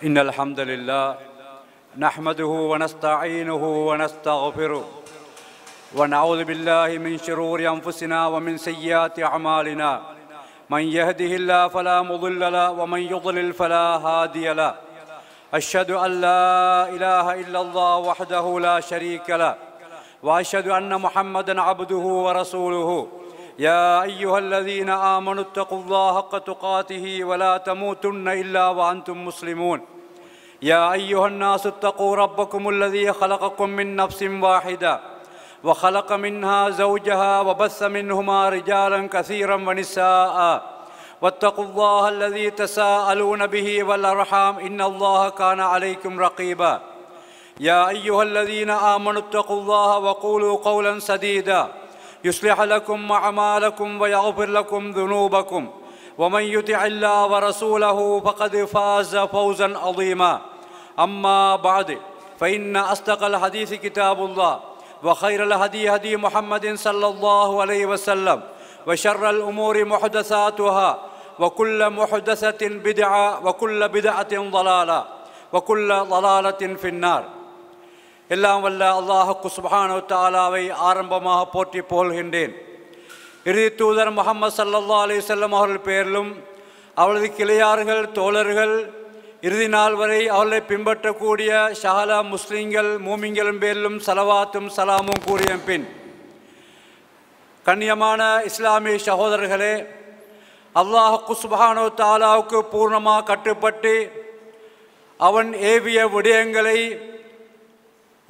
إن الحمد لله نحمده ونستعينه ونستغفره ونعوذ بالله من شرور أنفسنا ومن سيئات أعمالنا من يهده الله فلا مضل له ومن يضلل فلا هادي له أشهد أن لا إله إلا الله وحده لا شريك له وأشهد أن محمدا عبده ورسوله يا أيها الذين آمنوا اتقوا الله حق تقاته ولا تموتن إلا وأنتم مسلمون يا أيها الناس اتقوا ربكم الذي خلقكم من نفس واحدة وخلق منها زوجها وبث منهما رجالا كثيرا ونساء واتقوا الله الذي تساءلون به والأرحام إن الله كان عليكم رقيبا يا أيها الذين آمنوا اتقوا الله وقولوا قولا سديدا يصلح لكم أعمالكم ويغفر لكم ذنوبكم ومن يطع الله ورسوله فقد فاز فوزا عظيما أما بعد فإن أصدق الحديث كتاب الله وخير الهدي هدي محمد صلى الله عليه وسلم وشر الأمور محدثاتها وكل محدثة بدعة وكل بدعة ضلالة وكل ضلالة في النار எல்லாம் வல்ல அல்லாஹ்வுக்கு சுப்ஹானஹு வ தஆலாவை ஆரம்பமாக போற்றி புகழ்கின்றேன். இறுதி தூதர் முஹம்மது ஸல்லல்லாஹு அலைஹி வஸல்லம் அவர்கள் பெயரிலும் அவரது கிளையார்கள் தோழர்கள் இறுதி நாள் வரை அவர்களை பின்பற்றக்கூடிய ஷஹல முஸ்லிம்கள் மூமின்களின் பேரிலும் ஸலவாத்தும் சலாமும் கூறிய பின், கண்ணியமான இஸ்லாமிய சகோதரர்களே, அல்லாஹ்வுக்கு சுப்ஹானஹு வ தஆலாவுக்கு பூர்ணமாக கட்டுப்பட்டு அவன் ஏவிய விடயங்களை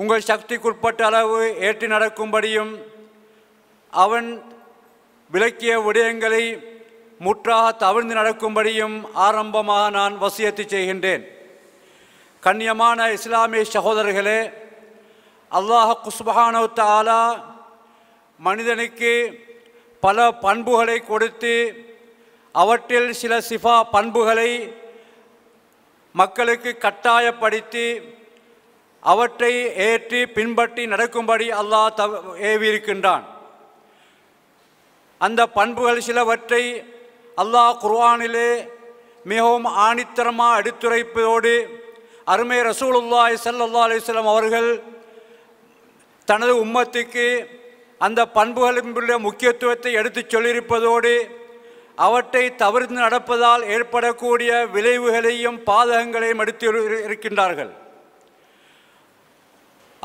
உங்கள் சக்திக்குட்பட்ட அளவு ஏற்றி நடக்கும்படியும் அவன் விளக்கிய விடயங்களை முற்றாக தவிர்த்து நடக்கும்படியும் ஆரம்பமாக நான் வசியத்து செய்கின்றேன். கண்ணியமான இஸ்லாமிய சகோதரர்களே, அல்லாஹ் சுப்ஹானஹு வ தஆலா மனிதனுக்கு பல பண்புகளை கொடுத்து அவற்றில் சில சிஃபா பண்புகளை மக்களுக்கு கட்டாயப்படுத்தி அவற்றை ஏற்றி பின்பற்றி நடக்கும்படி அல்லாஹ் ஏவியிருக்கின்றான். அந்த பண்புகள் சிலவற்றை அல்லாஹ் குர்ஆனிலே மிகவும் ஆணித்தரமாக எடுத்துரைப்பதோடு அருமை ரசூலுல்லாஹி ஸல்லல்லாஹு அலைஹி வஸல்லம் அவர்கள் தனது உம்மத்துக்கு அந்த பண்புகளின் முக்கியத்துவத்தை எடுத்துச் சொல்லியிருப்பதோடு அவற்றை தவிர்த்து நடப்பதால் ஏற்படக்கூடிய விளைவுகளையும் பாதகங்களையும் எடுத்து இருக்கின்றார்கள்.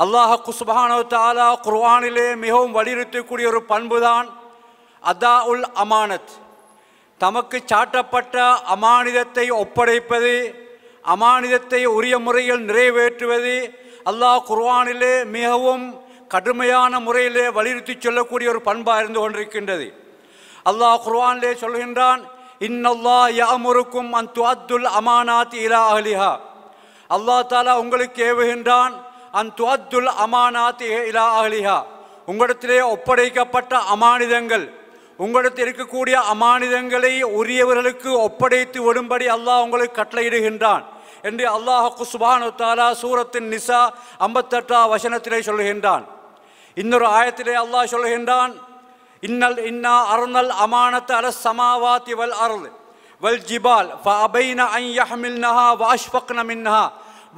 அல்லாஹ் சுப்ஹானஹு வ தஆலா குர்ஆனிலே மிகவும் வலியுறுத்தக்கூடிய ஒரு பண்புதான் அதாஉல் அமானத். தமக்கு சாட்டப்பட்ட அமானிதத்தை ஒப்படைப்பது, அமானிதத்தை உரிய முறையில் நிறைவேற்றுவது அல்லாஹ் குர்ஆனிலே மிகவும் கடுமையான முறையிலே வலியுறுத்தி சொல்லக்கூடிய ஒரு பண்பாக இருந்து கொண்டிருக்கின்றது. அல்லாஹ் குர்ஆனிலே சொல்கின்றான், இன்னல்லாஹ் யஅமுருக்கும் அன் துஅத்துல் அமானாத் இலா அஹ்லிஹா. அல்லாஹ் தஆலா உங்களுக்கு ஏவுகின்றான், அன் துஅத்துல் அமானாத் இலா அஹ்லிஹா, உங்களிடத்திலே ஒப்படைக்கப்பட்ட அமானிதங்கள், உங்களிடத்தில் இருக்கக்கூடிய அமானிதங்களை உரியவர்களுக்கு ஒப்படைத்து விடும்படி அல்லாஹ் உங்களுக்கு கட்டளையிடுகின்றான் என்று அல்லாஹ் சுப்ஹானஹு வ தஆலா சூரத்தின் நிசா 58 வசனத்திலே சொல்கின்றான். இன்னொரு ஆயத்திலே அல்லாஹ் சொல்கின்றான், இன்னா அர்னல் அமானத அலஸ் ஸமாவாதி வல் அர்த் வல் ஜிபால் ஃபஅபைன அன் யஹ்மில்னஹா வஅஷ்ஃபக்ன மின்ஹா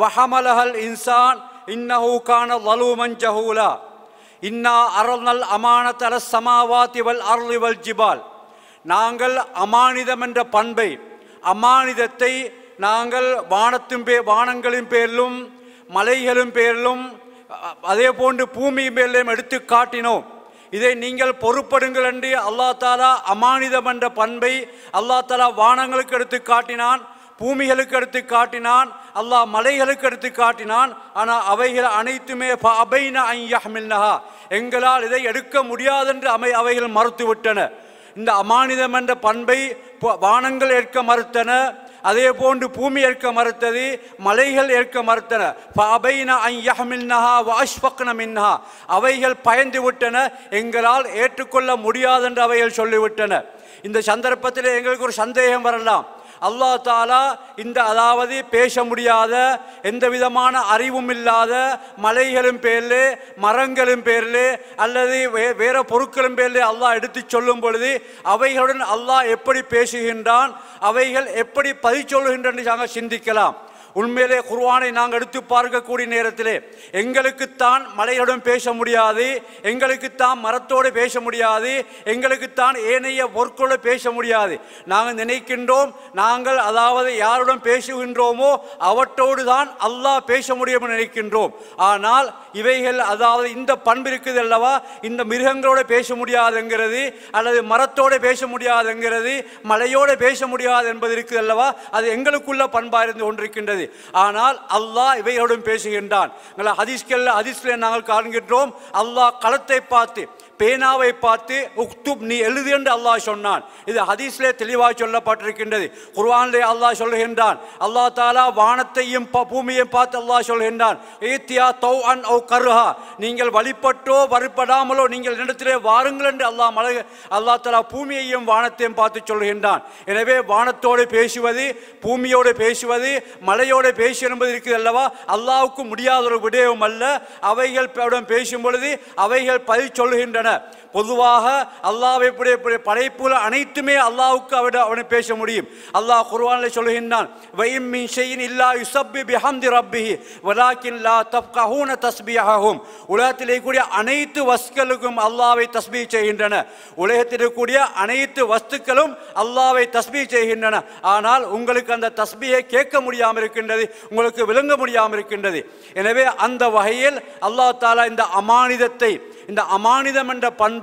வஹமலஹல் இன்சான் இன்னஹு கான ஸலூமன் ஜஹூலா. இன்னா அர்னல் அமானத அலஸ் ஸமாவாதி வல் அர்த் வல் ஜிபால், நாங்கள் அமானிதம் என்ற பண்பை, அமானிதத்தை நாங்கள் வானங்களின் பேரிலும் மலைகளின் பேரிலும் அதே போன்று பூமியின் பேரிலும் எடுத்து காட்டினோம். இதை நீங்கள் பொறுப்படுங்கள் என்று அல்லாஹ் தஆலா அமானிதம் என்ற பண்பை அல்லாஹ் தஆலா வானங்களுக்கு எடுத்து காட்டினான், பூமிகளுக்கு எடுத்து காட்டினான், அல்லாஹ் மலைகளுக்கு எடுத்து காட்டினான். ஆனால் அவைகள் அனைத்துமே ஃபஅபைன அன் யஹ்மில்னஹா, எங்களால் இதை எடுக்க முடியாதென்று அவைகள் மறுத்துவிட்டன. இந்த அமானிதம் என்ற பண்பை வானங்கள் ஏற்க மறுத்தன, அதே போன்று பூமி ஏற்க மறுத்தது, மலைகள் ஏற்க மறுத்தன. ஃபஅபைன அன் யஹ்மில்னஹா வஅஷ்ஃபக்ன மின்ஹா, அவைகள் பயந்து விட்டன, எங்களால் ஏற்றுக்கொள்ள முடியாதென்று அவைகள் சொல்லிவிட்டன. இந்த சந்தர்ப்பத்தில் எங்களுக்கு ஒரு சந்தேகம் வரலாம், அல்லாஹ் தஆலா இந்த அதாவது பேச முடியாத எந்த விதமான அறிவும் இல்லாத மலைகளின் பேரிலே மரங்களின் பேரிலே அல்லது வேற பொருட்களின் பேரிலே அல்லாஹ் எடுத்து சொல்லும் பொழுது அவைகளுடன் அல்லாஹ் எப்படி பேசுகின்றான், அவைகள் எப்படி பதில் சொல்கின்றன நாங்கள் சிந்திக்கலாம். உண்மையிலே குர்ஆனை நாங்கள் எடுத்து பார்க்கக்கூடிய நேரத்திலே எங்களுக்குத்தான் மலையுடன் பேச முடியாது, எங்களுக்குத்தான் மரத்தோடு பேச முடியாது, எங்களுக்குத்தான் ஏனைய பொருட்களோடு பேச முடியாது. நாங்கள் நினைக்கின்றோம் நாங்கள் அதாவது யாருடன் பேசுகின்றோமோ அவற்றோடு தான் அல்லாஹ் பேச முடியும் நினைக்கின்றோம். ஆனால் இவைகள் அதாவது இந்த பண்பு இருக்குது அல்லவா, இந்த மிருகங்களோட பேச முடியாதுங்கிறது அல்லது மரத்தோடு பேச முடியாதுங்கிறது மலையோடு பேச முடியாது என்பது இருக்குது அல்லவா, அது எங்களுக்குள்ள பண்பாக இருந்து கொண்டிருக்கின்றது. ஆனால் அல்லாஹ் இவையோடும் பேசுகின்றான். ஹதீஸ்ல நாங்கள் காண்கின்றோம் அல்லாஹ் களத்தை பார்த்து பேனாவை பார்த்து உக்துப் நீ எழுது என்று அல்லாஹ் சொன்னான். இது ஹதீஸ்லே தெளிவாக சொல்லப்பட்டிருக்கின்றது. குர்ஆனிலே அல்லாஹ் சொல்கின்றான், அல்லாஹ் தஆலா வானத்தையும் பூமியையும் பார்த்து அல்லாஹ் சொல்கின்றான், ஈத்தியா தௌஅன் அவ் கர்ஹா, நீங்கள் வழிபட்டோ வழிபடாமலோ நீங்கள் இடத்திலே வாருங்கள் என்று அல்லாஹ் தஆலா பூமியையும் வானத்தையும் பார்த்து சொல்கின்றான். எனவே வானத்தோடு பேசுவது, பூமியோடு பேசுவது, மலையோடு பேசு என்பது இருக்குது அல்லவா, அல்லாஹ்வுக்கு முடியாத ஒரு விடயம் அல்ல. அவைகள் பேசும் பொழுது அவைகள் பதில் சொல்கின்றன. பொதுவாக அல்லாஹ்வுடைய படைப்புகள் அனைத்துமே அல்லாஹ்வுக்கு அவனை பேச முடியும். அல்லாஹ் குர்ஆனில் சொல்கின்றான், வஇம் மின் ஷைஇன் இல்லா யுஸப்பி பிஹம்தி ரப்பிஹி வலாக்கின் லா தஃப்கஹூன தஸ்பீஹஹும். உலகத்திலே கூடிய அனைத்து வஸ்துக்களுக்கும் அல்லாஹ்வை தஸ்பீஹ் செய்கின்றன. உலகத்திலே கூடிய அனைத்து வஸ்துக்களும் அல்லாஹ்வை தஸ்பீஹ் செய்கின்றன. ஆனால் உங்களுக்கு அந்த தஸ்பீஹை கேட்க முடியாமல் இருக்கின்றது, உங்களுக்கு விளங்க முடியாமல் இருக்கின்றது. எனவே அந்த வகையில் அல்லாஹ் தஆலா இந்த அமானிதத்தை, இந்த அமானிதம் என்ற பண்பை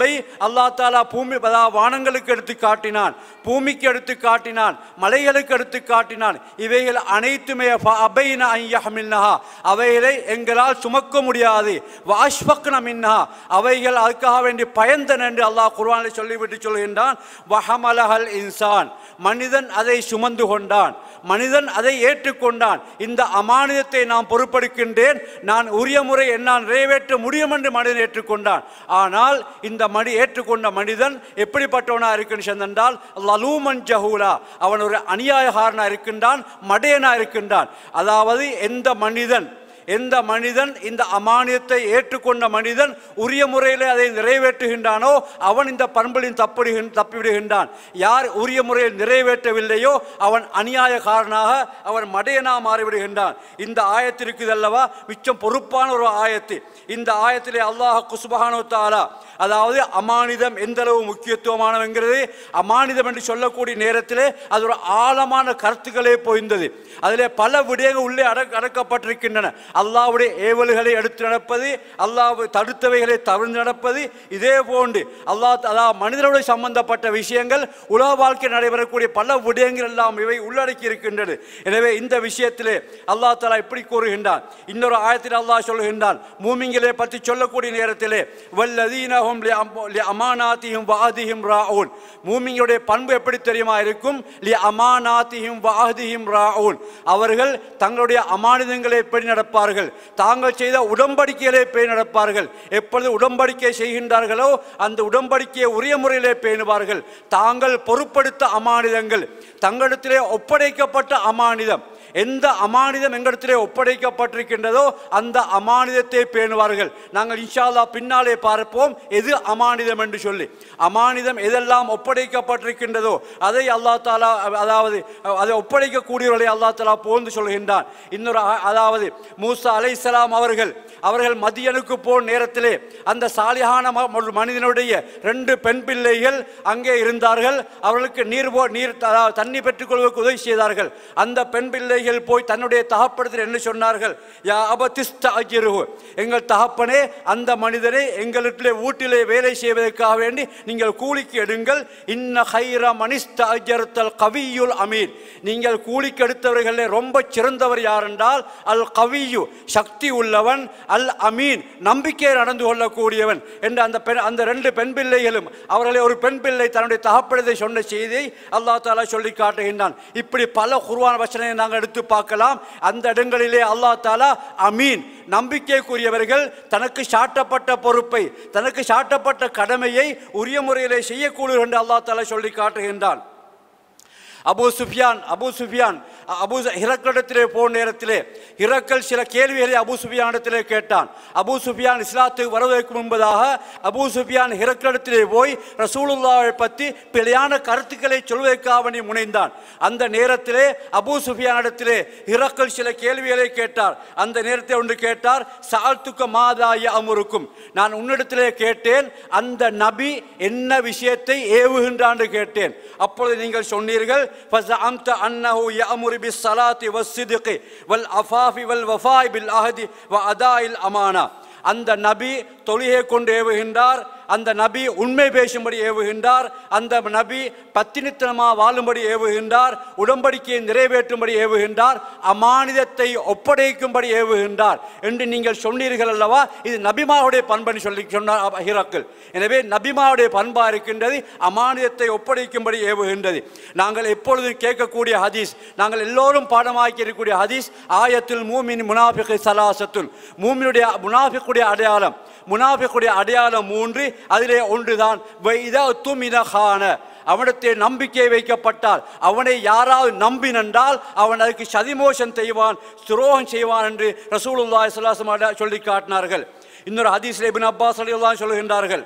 அல்லாஹ் தஆலா பூமி வானங்களுக்கு எடுத்து காட்டினான், பூமிக்கு எடுத்து காட்டினான், மலைகளுக்கு எடுத்து காட்டினான். இவைகள் அனைத்துமே அபைன ஐயஹ்மில்னஹா, அவைகளை எங்களால் சுமக்க முடியாது, வாஷ்ஃபக்ன மின்ஹா, அவைகள் அதுக்காக வேண்டி பயந்தன என்று அல்லாஹ் குர்ஆனில் சொல்லிவிட்டு சொல்கின்றான், வஹமலஹல் இன்சான், மனிதன் அதை சுமந்து கொண்டான், மனிதன் அதை ஏற்றுக்கொண்டான். இந்த அமானிதத்தை நான் பொறுப்பெடுக்கின்றேன், நான் உரிய முறை என்னால் நிறைவேற்ற முடியும் என்று மனிதன் ஏற்றுக்கொண்டான். ஆனால் இந்த ஏற்றுக்கொண்ட மனிதன் எப்படிப்பட்டவனா இருக்கின்றான் என்றால் லலூமன் ஜஹூலா, அவன் ஒரு அநியாயக்காரனா இருக்கின்றான், மடையனா இருக்கின்றான். அதாவது எந்த மனிதன் இந்த அமானியத்தை ஏற்றுக்கொண்ட மனிதன் உரிய முறையில் அதை நிறைவேற்றுகின்றானோ அவன் இந்த பண்பிலின் தப்பிவிடுகின்றான். யார் உரிய முறையில் நிறைவேற்றவில்லையோ அவன் அநியாயக்காரனாக, அவன் மடையனாக மாறிவிடுகின்றான். இந்த ஆயத்திற்கு அல்லவா மிச்சம் பொறுப்பான ஒரு ஆயத்து. இந்த ஆயத்திலே அல்லாஹ் சுப்ஹானஹு வ தஆலா அதாவது அமானிதம் எந்த அளவு முக்கியத்துவமானவென்கிறது, அமானிதம் என்று சொல்லக்கூடிய நேரத்திலே அது ஒரு ஆழமான கருத்துக்களே போய்ந்தது. அதிலே பல விடயங்கள் உள்ளே அடக்கப்பட்டிருக்கின்றன. அல்லாஹ்வுடைய ஏவல்களை எடுத்து நடப்பது, அல்லாஹ் தடுத்தவைகளை தவிர்த்து நடப்பது, இதே போன்று அல்லாஹ் மனிதனுடைய சம்பந்தப்பட்ட விஷயங்கள், உலக வாழ்க்கை நடைபெறக்கூடிய பல விடயங்கள் எல்லாம் இவை உள்ளடக்கி இருக்கின்றது. எனவே இந்த விஷயத்திலே அல்லாஹ் தஆலா இப்படி கூறுகின்றான். இன்னொரு ஆயத்தில் அல்லாஹ் சொல்கின்றான், மூமின்களை பற்றி சொல்லக்கூடிய நேரத்திலே வல்லதீன ஹும் லி அமானாத்திஹிம் வஅதிஹிம் ராஊன், மூமின்களுடைய பண்பு எப்படி தெரியுமா இருக்கும், லி அமானாத்திஹிம் வஅதிஹிம் ராஊன், அவர்கள் தங்களுடைய அமானிதங்களை எப்படி நடப்பார்கள், தாங்கள் செய்த உடன்படிக்கைகளை பேணி நடப்பார்கள். எப்பொழுது உடன்படிக்கை செய்கின்றார்களோ அந்த உடன்படிக்கையை உரிய முறையிலே பேணுவார்கள். தாங்கள் பொறுப்படுத்த அமானிதங்கள், தங்களிடத்திலே ஒப்படைக்கப்பட்ட அமானிதம், எந்த அமானிதம் எங்களிடத்திலே ஒப்படைக்கப்பட்டிருக்கின்றதோ அந்த அமானிதத்தை பேணுவார்கள். நாங்கள் இன்ஷா அல்லாஹ் பின்னாலே பார்ப்போம் எது அமானிதம் என்று சொல்லி. அமானிதம் எதெல்லாம் ஒப்படைக்கப்பட்டிருக்கின்றதோ அதை அல்லாஹ் தஆலா அதாவது அதை ஒப்படைக்கக்கூடியவர்களை அல்லாஹ் தஆலா போன்று சொல்கின்றான். இன்னொரு அதாவது மூசா அலைஹிஸ்ஸலாம் அவர்கள் மதியனுக்கு போன நேரத்திலே அந்த சாலிஹான ஒரு மனிதனுடைய 2 பெண் பிள்ளைகள் அங்கே இருந்தார்கள். அவர்களுக்கு தண்ணி பெற்றுக்கொள்வதற்கு உதவி செய்தார்கள். அந்த பெண் பிள்ளைகள் போய் தன்னுடைய தகப்பனத்தில் என்ன சொன்னார்கள், யா அபதிஸ்தஅஜிருஹு, எங்கள் தகப்பனே அந்த மனிதனை எங்களுடைய வீட்டிலே வேலை செய்வதற்காக வேண்டி நீங்கள் கூலிக்கு எடுங்கள். இன்ன ஹைர மனிஸ்தஅஜர்தல் கவியுல் அமீன், நீங்கள் கூலிக்கு எடுத்தவர்களே ரொம்ப சிறந்தவர் யார் என்றால் அல் கவியு, சக்தி உள்ளவன், அல் அமீன், நம்பிக்கை நடந்து கொள்ளக்கூடியவன் என்று அந்த 2 பெண் பிள்ளைகளும் அவர்களை ஒரு பெண் பிள்ளை தன்னுடைய தகப்பனத்தை சொன்ன செய்தியை அல்லாஹ் தஆலா சொல்லி காட்டுகின்றான். இப்படி பல குர்ஆன் வசனங்களை நாங்கள் எடுத்து பார்க்கலாம். அந்த இடங்களிலே அல்லாஹ் தஆலா அமீன், நம்பிக்கைக்குரியவர்கள், தனக்கு சாட்டப்பட்ட பொறுப்பை, தனக்கு சாட்டப்பட்ட கடமையை உரிய முறையிலே செய்யக்கூடியவர் என்று அல்லாஹ் தஆலா சொல்லி காட்டுகின்றான். அபூ சுஃபியான் ஹிரக்களிடத்திலே போன நேரத்திலே ஹிரக்கல் சில கேள்விகளை அபூ சுஃபியானிடத்திலே கேட்டான். அபூ சுஃபியான் இஸ்லாத்துக்கு வருவதற்கு முன்பதாக அபூ சுஃபியான் ஹிரக்களிடத்திலே போய் ரசூலுல்லாஹை பற்றி பிழையான கருத்துக்களை சொல்வதற்காக முனைந்தான். அந்த நேரத்திலே அபூ சுஃபியானிடத்திலே ஹிரக்கல் சில கேள்விகளை கேட்டார். அந்த நேரத்தை ஒன்று கேட்டார், சஅல்துக மாதா யஅமுருக்கும், நான் உன்னிடத்திலே கேட்டேன் அந்த நபி என்ன விஷயத்தை ஏவுகின்றான் என்று கேட்டேன். அப்பொழுது நீங்கள் சொன்னீர்கள் ஃபஸஅம்த அன்னஹு யஅமுரு பிஸ்ஸலாத்தி வஸ்ஸித்கி வல் அஃபாஃபி வல் வஃபாஇ பில் அஹதி வ அதாஇல் அமானா. அந்த நபி தொழுகை கொண்டு ஏவுகின்றார், அந்த நபி உண்மை பேசும்படி ஏவுகின்றார், அந்த நபி பத்தினித்தனமாக வாழும்படி ஏவுகின்றார், உடன்படிக்கையை நிறைவேற்றும்படி ஏவுகின்றார், அமானிதத்தை ஒப்படைக்கும்படி ஏவுகின்றார் என்று நீங்கள் சொன்னீர்கள் அல்லவா? இது நபிமாவுடைய பண்பு சொல்லி சொன்னார் ஹிரக்கல். எனவே நபிமாவுடைய பண்பா இருக்கின்றது, அமானிதத்தை ஒப்படைக்கும்படி ஏவுகின்றது. நாங்கள் எப்பொழுதும் கேட்கக்கூடிய ஹதீஸ், நாங்கள் எல்லோரும் பாடமாக்கி இருக்கக்கூடிய ஹதீஸ், ஆயத்துல் மூமின் முனாஃபிக் ஸலாஸத்துன், மூமினுடைய முனாஃபிக்குடைய அடையாளம், முனாஃபிக்குடைய அடையாளம் 3, அதிலே ஒன்றுதான் வைதா துமின கான, அவனிடத்தே நம்பிக்கை வைக்கப்பட்டால் அவனை யாராவது நம்பினென்றால் அவன் அதுக்கு சதிமோஷம் செய்வான், துரோகம் செய்வான் என்று ரசூலுல்லாஹி ஸல்லல்லாஹு அலைஹி வஸல்லம் சொல்லி காட்டினார்கள். இன்னொரு ஹதீஸில் இப்னு அப்பாஸ் ரலியல்லாஹு அன்ஹு சொல்கின்றார்கள்,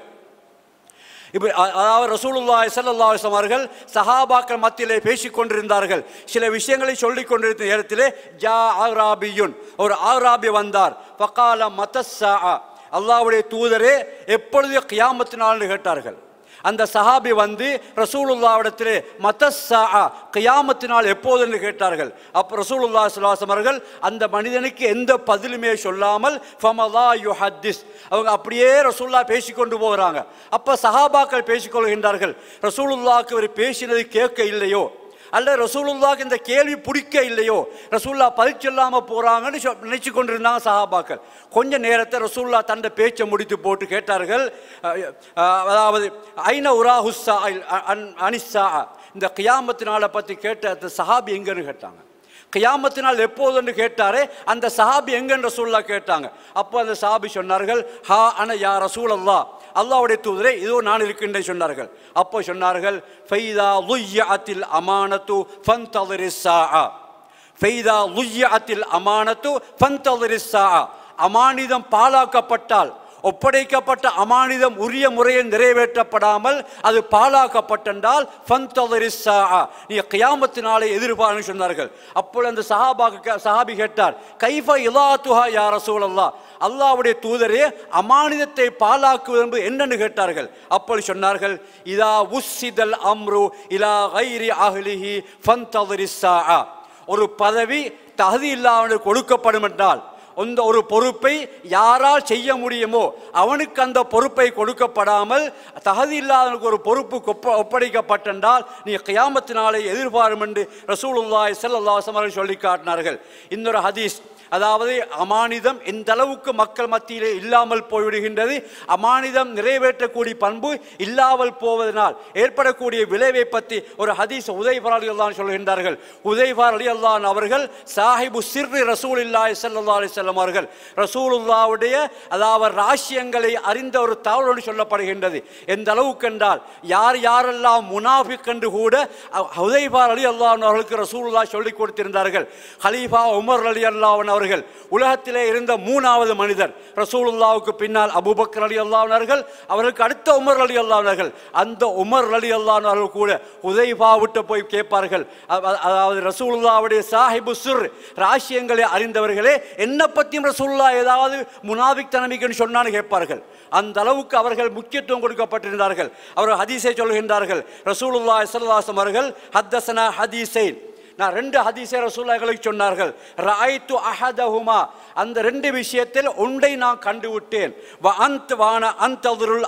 அதாவது ரசூலுல்லாஹி ஸல்லல்லாஹு அலைஹி வஸல்லம் அவர்கள் சஹாபாக்கள் மத்தியிலே பேசிக் கொண்டிருந்தார்கள். சில விஷயங்களை சொல்லிக் கொண்டிருந்த நேரத்திலே ஜா ஆராபியுன், ஒரு ஆராபி வந்தார். ஃபகால மத்தஸ்ஸா, அல்லாஹ்வுடைய தூதரே எப்பொழுது கியாமத் நாள்னு கேட்டார்கள். அந்த சஹாபி வந்து ரசூலுல்லாஹ்விடத்திலே மத்தஸ்ஸா, கியாமத் நாள் எப்போதுன்னு கேட்டார்கள். அப்போ ரசூலுல்லாஹி ஸல்லல்லாஹு அலைஹி வஸல்லம் அவர்கள் அந்த மனிதனுக்கு எந்த பதிலுமே சொல்லாமல் ஃபமலா யுஹத்திஸ், அவங்க அப்படியே ரசூலுல்லாஹ் பேசிக்கொண்டு போகிறாங்க. அப்போ சஹாபாக்கள் பேசிக்கொள்கின்றார்கள், ரசூலுல்லாஹ்க்கு அவர் பேசினது கேட்க இல்லையோ, அல்ல ரசூலுல்லாஹ்க்கு இந்த கேள்வி பிடிக்க இல்லையோ, ரசூலுல்லாஹ் பதில் சொல்லாமல் போகிறாங்கன்னு நினைச்சு கொண்டிருந்தாங்க சஹாபாக்கள். கொஞ்ச நேரத்தை ரசூலுல்லாஹ் தன்னை பேச்சை முடித்து போட்டு கேட்டார்கள், அதாவது ஐன உராஹுஸ்ஸா அனிஸ்ஸா, இந்த கியாமத்தினால பற்றி கேட்ட அந்த சஹாபி எங்கன்னு கேட்டாங்க. கியாமத்தினால் எப்போதுன்னு கேட்டாரே அந்த சஹாபி எங்கன்னு ரசூலுல்லாஹ் கேட்டாங்க. அப்போ அந்த சஹாபி சொன்னார்கள், ஹா அன யா ரசூலல்லாஹ், அல்லாஹ்வுடைய தூதரே இதோ நான் இருக்கின்றேன் சொன்னார்கள். அப்போ சொன்னார்கள், ஃபைதா லுய்யஅத்தில் அமானத்து ஃபன்தலிரிஸ் ஸாஅ, ஃபைதா லுய்யஅத்தில் அமானத்து ஃபன்தலிரிஸ் ஸாஅ, அமானிதம் பாழாக்கப்பட்டால், ஒப்படைக்கப்பட்ட அமானிதம் உரிய முறையில் நிறைவேற்றப்படாமல் அது பாழாக்கப்பட்டால் ஃபன்தலிரிஸ் ஸாஅ, நீ கியாமத்தினாலே எதிர்பார்ன்னு சொன்னார்கள். அப்பொழுது அந்த சஹாபி கேட்டார், கைஃப இலாத்துஹா யா ரசூலல்லாஹ், அல்லாஹ்வுடைய தூதரே அமானிதத்தை பாழாக்குவது என்பது என்னன்னு கேட்டார்கள். அப்பொழுது சொன்னார்கள், இதா உஸ்ஸிதல் அம்ரு இலா கைரி அஹ்லிஹி ஃபன்தலிரிஸ் ஸாஅ, ஒரு பதவி தகுதி இல்லாமல் கொடுக்கப்படும் என்றால், அந்த ஒரு பொறுப்பை யாரால் செய்ய முடியுமோ அவனுக்கு அந்த பொறுப்பை கொடுக்கப்படாமல் தகுதி இல்லாதவனுக்கு ஒரு பொறுப்பு ஒப்படைக்கப்பட்டால் நீ கியாமத்தினாலே எதிர்பாரும் என்று ரசூலுல்லாஹி ஸல்லல்லாஹு அலைஹி வஸல்லம் சொல்லி காட்டினார்கள். இன்னொரு ஹதீஸ், அதாவது அமானிதம் எந்த அளவுக்கு மக்கள் மத்தியிலே இல்லாமல் போய்விடுகின்றது, அமானிதம் நிறைவேற்றக்கூடிய பண்பு இல்லாமல் போவதனால் ஏற்படக்கூடிய விளைவை பற்றி ஒரு ஹதீஸ் உதைஃபா ரலியல்லாஹு அன்ஹு சொல்கின்றார்கள். உதைஃபா ரலியல்லாஹு அன்ஹு அவர்கள் சாஹிபு சிர்ரி ரசூலுல்லாஹி ஸல்லல்லாஹு அலைஹி வஸல்லம் அவர்கள், ரசூலுல்லாஹ்வுடைய அதாவது ராசியங்களை அறிந்த ஒரு தகவல் சொல்லப்படுகின்றது. எந்த அளவுக்கு என்றால் யார் யாரெல்லாம் முனாஃபிக் என்று கூட உதைஃபா ரலியல்லாஹு அன்ஹு அவர்களுக்கு ரசூலுல்லாஹ் சொல்லிக் கொடுத்திருந்தார்கள். ஹலீஃபா உமர் ரலியல்லாஹு அன்ஹு அவர்கள் உலகத்திலே இருந்த 3வது மனிதர், ரசூலுல்லாஹ்வுக்கு பின்னால் அபூபக்கர் ரலியல்லாஹு அன்ஹு அவர்கள், அவருக்கு அடுத்த உமர் ரலியல்லாஹு அன்ஹு அவர்கள். அந்த உமர் ரலியல்லாஹு அன்ஹு அவர்கள் கூட உதைஃபா விட்டு போய் கேட்பார்கள், அதாவது ரசூலுல்லாஹ்வுடைய சாஹிபு சிர் ராசியங்களை அறிந்தவர்களே, என்ன பற்றியும் ரசூலுல்லாஹ் ஏதாவது முனாஃபிக் தனமிக்குன்னு சொன்னான்னு கேட்பார்கள். அந்த அளவுக்கு அவர்கள் முக்கியத்துவம் கொடுக்கப்பட்டிருந்தார்கள். அவர்கள் ஹதீஸை சொல்கின்றார்கள், ரசூலுல்லாஹி ஸல்லல்லாஹு அலைஹி வஸல்லம் அவர்கள் ஹத்தஸனா ஹதீஸைன், நான் 2 ஹதீஸை ரசூலுல்லாஹ்களுக்கு சொன்னார்கள். ரஅய்து அஹதஹுமா, அந்த 2 விஷயத்தில் ஒன்றை நான் கண்டுவிட்டேன். வ அன்த் வான அன்ததுருல்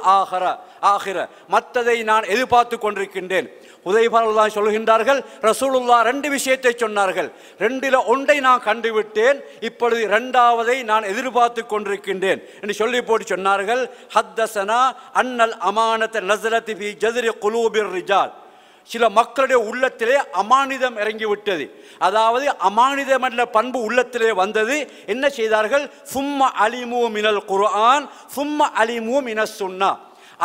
ஆகிர, மற்றதை நான் எதிர்பார்த்து கொண்டிருக்கின்றேன். உதைஃபா ரலியல்லாஹு சொல்கின்றார்கள், ரசூலுல்லாஹ் 2 விஷயத்தை சொன்னார்கள், 2ல் ஒன்றை நான் கண்டுவிட்டேன், இப்பொழுது 2வதை நான் எதிர்பார்த்து கொண்டிருக்கின்றேன் என்று சொல்லி போட்டு சொன்னார்கள். ஹத்தஸனா அன்னல் அமானத நஸலத் ஃபீ ஜத்ரி குலூபிர் ரிஜால், சில மக்களுடைய உள்ளத்திலே அமானிதம் இறங்கிவிட்டது, அதாவது அமானிதம் என்ற பண்பு உள்ளத்திலே வந்தது. என்ன செய்தார்கள்? சும்ம அலிமு மினல் குர்ஆன் சும்ம அலிமு மினஸ் சுன்னா,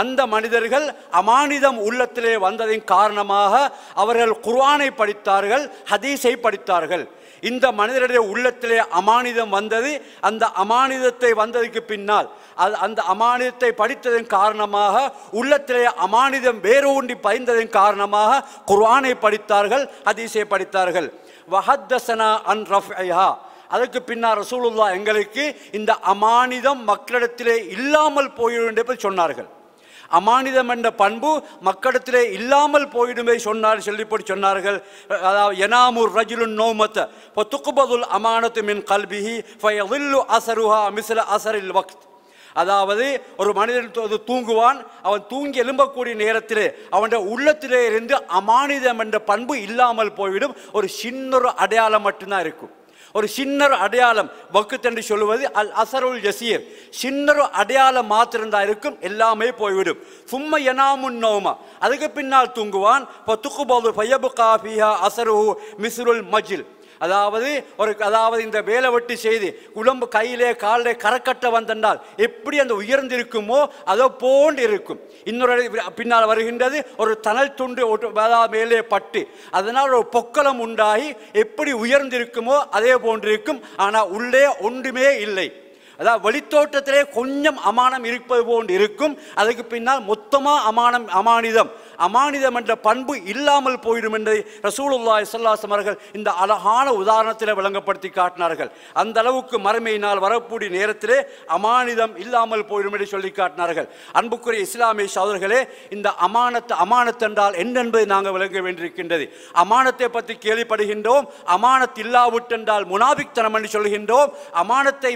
அந்த மனிதர்கள் அமானிதம் உள்ளத்திலே வந்ததின் காரணமாக அவர்கள் குர்ஆனை படித்தார்கள், ஹதீஸை படித்தார்கள். இந்த மனிதருடைய உள்ளத்திலே அமானிதம் வந்தது. அந்த அமானிதத்தை வந்ததுக்கு பின்னால் அந்த அமானிதத்தை படித்ததன் காரணமாக உள்ளத்திலே அமானிதம் வேரூன்றி பதிந்ததன் காரணமாக குர்ஆனை படித்தார்கள், ஹதீஸை படித்தார்கள். வஹத்தஸனா அன் ரஃப்இஹா, அதற்கு பின்னால் ரசூலுல்லாஹ் எங்களுக்கு இந்த அமானிதம் மக்களிடத்திலே இல்லாமல் போய்விடும் என்று சொன்னார்கள். அமானிதம் என்ற பண்பு மக்களிடத்திலே இல்லாமல் போயிடுமே சொல்லிப்படி சொன்னார்கள். அதாவது யனாமுர் ரஜுலுன் நௌமத ஃபதுக்பதுல் அமானத்து மின் கல்பிஹி ஃபயதில்லு அஸருஹா மிஸ்ல அஸரில் வக்த். அதாவது ஒரு மனிதன் தூங்குவான், அவன் தூங்கி எழும்பக்கூடிய நேரத்திலே அவனுடைய உள்ளத்திலே இருந்து அமானிதம் என்ற பண்பு இல்லாமல் போய்விடும். ஒரு சின்ன அடையாளம் மட்டும்தான் இருக்கும். ஒரு சின்ன அடையாளம், வக்குத் என்று சொல்லுவது அல் அசருல் யசீர், சின்ன அடையாளம் மாத்திரம்தான் இருக்கும், எல்லாமே போய்விடும். சும்ம யனாமுன் நௌமா, அதுக்கு பின்னால் தூங்குவான். ஃபதுக்பது ஃபயப்கா ஃபீஹா அஸருஹு மிஸ்ருல் மஜ்ல். அதாவது இந்த வேலை வெட்டி செய்து உடம்பு கையிலே காலிலே கரக்கட்ட வந்தால் எப்படி அந்த உயர்ந்திருக்குமோ அதோ போன்று இருக்கும். இன்னொரு பின்னால் வருகின்றது ஒரு தனல் துண்டு மேலே பட்டு அதனால் ஒரு பொக்கலம் உண்டாகி எப்படி உயர்ந்திருக்குமோ அதே போன்றிருக்கும். ஆனால் உள்ளே ஒன்றுமே இல்லை. அதாவது வெளித்தோட்டத்திலே கொஞ்சம் அமானம் இருப்பது போன்று இருக்கும். அதுக்கு பின்னால் மொத்தமாக அமானிதம் என்ற பண்பு இல்லாமல் போயிடும் என்று ரசூலுல்லாஹி ஸல்லல்லாஹு அலைஹி வஸல்லம் அவர்கள் இந்த அழகான உதாரணத்தில் விளங்கப்படுத்தி காட்டினார்கள். அந்த அளவுக்கு மறுமையினால் வரக்கூடிய நேரத்திலே அமானிதம் இல்லாமல் போயிடும் என்று சொல்லி காட்டினார்கள். அன்புக்குரிய இஸ்லாமிய சகோதரர்களே, இந்த அமானத் என்றால் என்ன என்பதை நாங்கள் விளங்க வேண்டியிருக்கின்றது. அமானத்தை பற்றி கேள்விப்படுகின்றோம். அமானத் இல்லாவிட்டென்றால் முனாபிக்தனம் என்று சொல்கின்றோம். அமானத்தை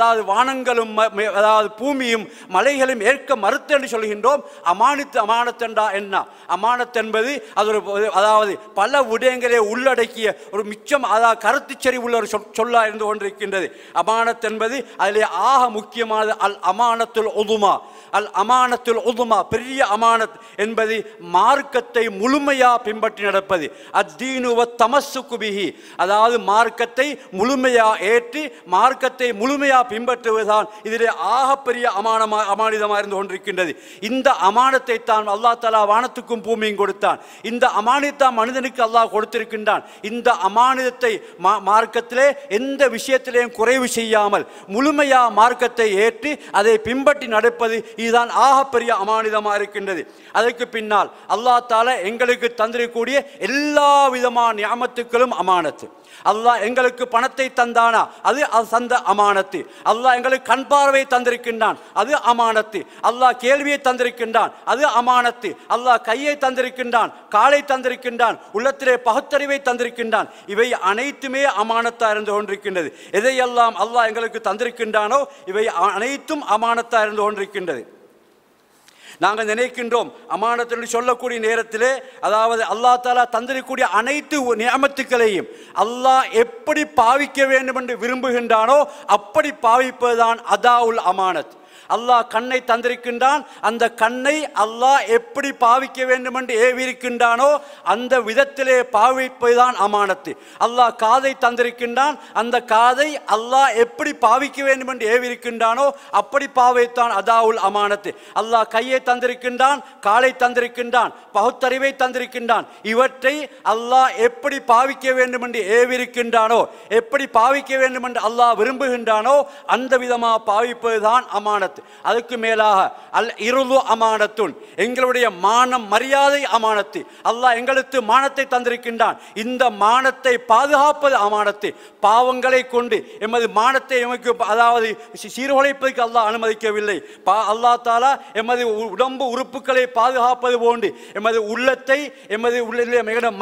அதாவது வானங்களும் அதாவது பூமியும் மலைகளும் ஏற்க மறுத்து என்று சொல்கின்றோம். அமானத் என்றா என்ன? அமானத் என்பது அது அதாவது பல விடயங்களை உள்ளடக்கிய ஒரு மிச்சம் அதாவது கருத்துச்சரி உள்ள ஒரு சொல்லா இருந்து கொண்டிருக்கின்றது. அமானத் என்பது அதிலே ஆக முக்கியமானது அல் அமானத்துல் உதுமா. அல் அமானத்துல் உதுமா, பெரிய அமானத் என்பது மார்க்கத்தை முழுமையாக பின்பற்றி நடப்பது. அத்தீனு வத்தமஸ்ஸுகு பிஹி, அதாவது மார்க்கத்தை முழுமையாக ஏற்றி மார்க்கத்தை முழுமையாக பின்பற்றுவதுதான் இதிலே ஆகப்பெரிய அமானிதமாக இருந்து கொண்டிருக்கின்றது. இந்த அமானத்தை தான் அல்லாஹ் தஆலா வானத்துக்கும் பூமியும் கொடுத்தான். இந்த அமானிதத்தை மனிதனுக்கு அல்லாஹ் கொடுத்திருக்கின்றான். இந்த அமானிதத்தை மார்க்கத்திலே எந்த விஷயத்திலேயும் குறைவு செய்யாமல் முழுமையாக மார்க்கத்தை ஏற்றி அதை பின்பற்றி நடப்பது இதுதான் ஆகப்பெரிய அமானிதமாக இருக்கின்றது. அதற்கு பின்னால் அல்லாஹ் தஆலா எங்களுக்கு தந்திருக்கக்கூடிய எல்லா விதமான நியாமத்துக்களும் அமானத்து. அல்லாஹ் எங்களுக்கு பணத்தை தந்தானா அது சந்த அமானத்து. அல்லாஹ் எங்களுக்கு கண் பார்வை தந்திருக்கின்றான், அது அமானத்து. அல்லாஹ் கேள்வியை தந்திருக்கின்றான், அது அமானத்து. அல்லாஹ் கையை தந்திருக்கின்றான், காலை தந்திருக்கின்றான், உள்ளத்திலே பகுத்தறிவை தந்திருக்கின்றான். இவை அனைத்துமே அமானத்தா இருந்து கொண்டிருக்கின்றது. எதையெல்லாம் அல்லாஹ் எங்களுக்கு தந்திருக்கின்றானோ இவை அனைத்தும் அமானத்தா இருந்து கொண்டிருக்கின்றது. நாங்கள் நினைக்கின்றோம் அமானத் என்று சொல்லக்கூடிய நேரத்திலே அதாவது அல்லாஹ் தஆலா தந்திருக்கக்கூடிய அனைத்து நியமத்துக்களையும் அல்லாஹ் எப்படி பாவிக்க வேண்டும் என்று விரும்புகின்றானோ அப்படி பாவிப்பதுதான் அதாவுல் அமானத். அல்லாஹ் கண்ணை தந்திருக்கின்றான், அந்த கண்ணை அல்லாஹ் எப்படி பாவிக்க வேண்டும் என்று ஏவிருக்கின்றானோ அந்த விதத்திலே பாவிப்பதுதான் அமானத்து. அல்லாஹ் காதை தந்திருக்கின்றான், அந்த காதை அல்லாஹ் எப்படி பாவிக்க வேண்டும் என்று ஏவிருக்கின்றானோ அப்படி பாவித்தான் அதாவுல் அமானத்து. அல்லாஹ் கையை தந்திருக்கின்றான், காலை தந்திருக்கின்றான், பகுத்தறிவை தந்திருக்கின்றான். இவற்றை அல்லாஹ் எப்படி பாவிக்க வேண்டும் என்று ஏவிருக்கின்றானோ, எப்படி பாவிக்க வேண்டும் என்று அல்லாஹ் விரும்புகின்றானோ அந்த விதமாக பாவிப்பதுதான் அமானத்து. அதுக்கு மேலாக அல் இர்து அமானத்துன், எங்களுடைய மானம் மரியாதை அமானத்து. அல்லாஹ் எங்களுக்கு மானத்தை தந்திருக்கின்றான், இந்த மானத்தை பாதுகாப்பது அமானத்து. பாவங்களை கொண்டு எமது மானத்தை எமக்கு அதாவது சீர்குலைப்பதற்கு அல்லாஹ் அனுமதிக்கவில்லை. அல்லாஹ் தஆலா எமது உடம்பு உறுப்புகளை பாதுகாப்பது போன்று எமது உள்ளத்தை எமது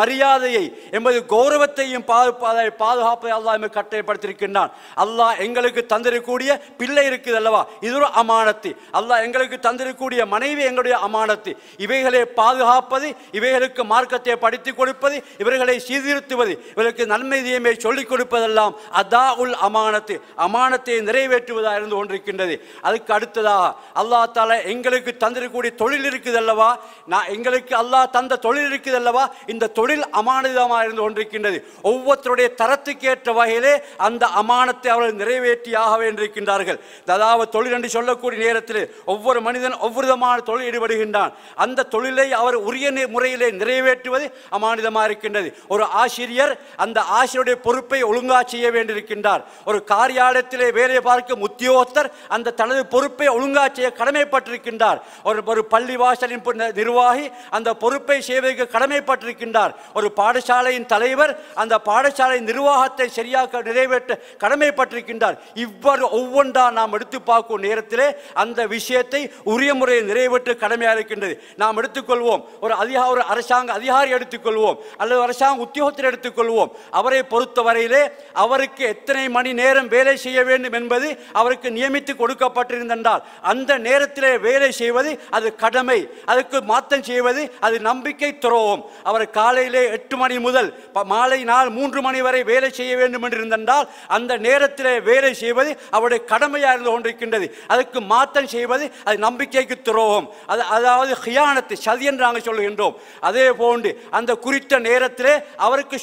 மரியாதையை எமது கௌரவத்தையும் பாதுகாப்பதை அல்லாஹ் எமக்கு கட்டளைப்படுத்தியிருக்கின்றான். அல்லாஹ் எங்களுக்கு தந்திருக்கக்கூடிய பிள்ளை இருக்குது அல்லவா, இது ஒரு அமானத்து. அல்லாஹ் எங்களுக்கு தந்திருக்கக்கூடிய மனைவி எங்களுடைய அமானத்து. இவைகளை பாதுகாப்பது, இவைகளுக்கு மார்க்கத்தை படித்துக் கொடுப்பது, இவர்களை சீர்திருத்துவது, இவர்களுக்கு நன்மை தீமை சொல்லிக் கொடுப்பதெல்லாம் அதாஉல் அமானத்து, அமானத்தை நிறைவேற்றுவதாக இருந்து கொண்டிருக்கின்றது. அதுக்கு அடுத்ததாக அல்லாஹ் தஆலா எங்களுக்கு தந்திருக்கக்கூடிய தொழில் இருக்குது அல்லவா, எங்களுக்கு அல்லாஹ் தந்த தொழில் இருக்குது அல்லவா, இந்த தொழில் அமானிதமாக இருந்து கொண்டிருக்கின்றது. ஒவ்வொருத்தருடைய தரத்துக்கேற்ற வகையிலே அந்த அமானத்தை அவர்கள் நிறைவேற்றியாக வேண்டியிருக்கின்றார்கள். அதாவது தொழில் என்று சொல்லக்கூடிய நேரத்தில் ஒவ்வொரு மனிதன் ஒவ்வொரு விதமான தொழில் ஈடுபடுகின்றான். அந்த தொழிலை அவர் உரிய முறையிலே நிறைவேற்றுவது அமானிதமாக இருக்கின்றது. ஒரு ஆசிரியர் அந்த ஆசிரியருடைய பொறுப்பை ஒழுங்காக செய்ய வேண்டியிருக்கின்றார். ஒரு காரியாலயத்திலே வேலை பார்க்கும் உத்தியோகத்தர் அந்த தனது பொறுப்பை ஒழுங்காக செய்ய கடமைப்பட்டிருக்கின்றார். ஒரு பள்ளி வாசலின் நிர்வாகி அந்த பொறுப்பை செய்வதற்கு கடமைப்பட்டிருக்கின்றார். ஒரு பாடசாலையின் தலைவர் அந்த பாடசாலை நிர்வாகத்தை சரியாக நிறைவேற்ற கடமைப்பட்டிருக்கின்றார். இவ்வாறு ஒவ்வொன்றா நாம் எடுத்து பார்க்கும் நேரத்திலே அந்த விஷயத்தை உரிய முறையை நிறைவேற்ற கடமையாக இருக்கின்றது. நாம் எடுத்துக்கொள்வோம், ஒரு அரசாங்க அதிகாரி எடுத்துக்கொள்வோம், அல்லது அரசாங்க உத்தியோகத்தில் எடுத்துக்கொள்வோம். அவரை பொறுத்தவரையிலே அவருக்கு எத்தனை மணி நேரம் வேலை செய்ய வேண்டும் என்பது அவருக்கு நியமித்து கொடுக்கப்பட்டிருந்தால் அந்த நேரத்திலே வேலை செய்வது அது கடமை. அதுக்கு மாற்றம் செய்வது அது நம்பிக்கை துரோகம். அவர் காலையிலே 8 மணி முதல் மாலை 3 மணி வரை வேலை செய்ய வேண்டும் என்று இருந்தால் அந்த நேரத்திலே வேலை செய்வது அவருடைய கடமையாக இருந்து கொண்டிருக்கின்றது. அதுக்கு மாற்றம் செய்வது அது நம்பிக்கைக்கு துரோகம். அதாவது ஹியானத்து, சதி என்று நாங்கள் சொல்லுகின்றோம். அதே போன்று அந்த குறித்த நேரத்திலே அவருக்கு